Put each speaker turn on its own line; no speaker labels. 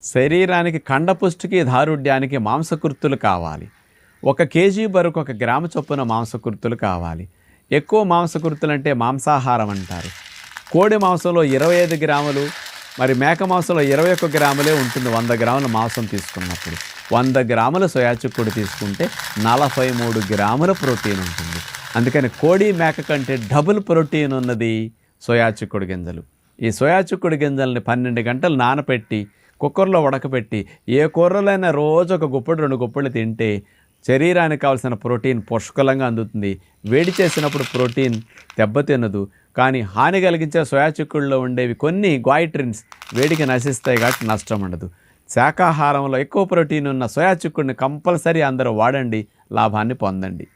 శరీరానికి కండపుష్టికి దారుఢ్యానికి మాంసకృత్తులు కావాలి. 1 KG బరువుకు 1 gram చొప్పున మాంసకృత్తులు కావాలి. ఎక్కువ మాంసకృత్తులు అంటే మాంసాహారం అంటారు. కోడి మాంసంలో 25 గ్రాములు, మరి మేక మాంసంలో 21 గ్రాములే ఉంటుంది. 100 గ్రాముల మాంసం తీసుకున్నప్పుడు 100 గ్రాముల సోయా చిక్కుడు తీసుకుంటే 43 గ్రాముల ప్రోటీన్ ఉంటుంది. అందుకని కోడి మేక కంటే డబుల్ ప్రోటీన్ ఉన్నది సోయా చిక్కుడు గింజలు. ఈ సోయా చిక్కుడు గింజల్ని 12 గంటలు నానపెట్టి కుక్కర్లో ఉడకపెట్టి ఏ కూరలైనా రోజు 1 గుప్పెడు 2 గుప్పెళ్ళు తింటే శరీరానికి కావాల్సిన ప్రోటీన్ పుష్కలంగా అందుతుంది. వేడి చేసినప్పుడు ప్రోటీన్ దెబ్బతినదు. కానీ హాని కలిగించే సోయా చిక్కుడులో ఉండేవి కొన్ని గ్వాయిట్రిన్స్ వేడికి నశిస్తాయి కాబట్టి నష్టం ఉండదు. శాకాహారంలో ఎక్కువ ప్రోటీన్ ఉన్న సోయా చిక్కుడిని కంపల్సరీ అందరూ వాడండి, లాభాన్ని పొందండి.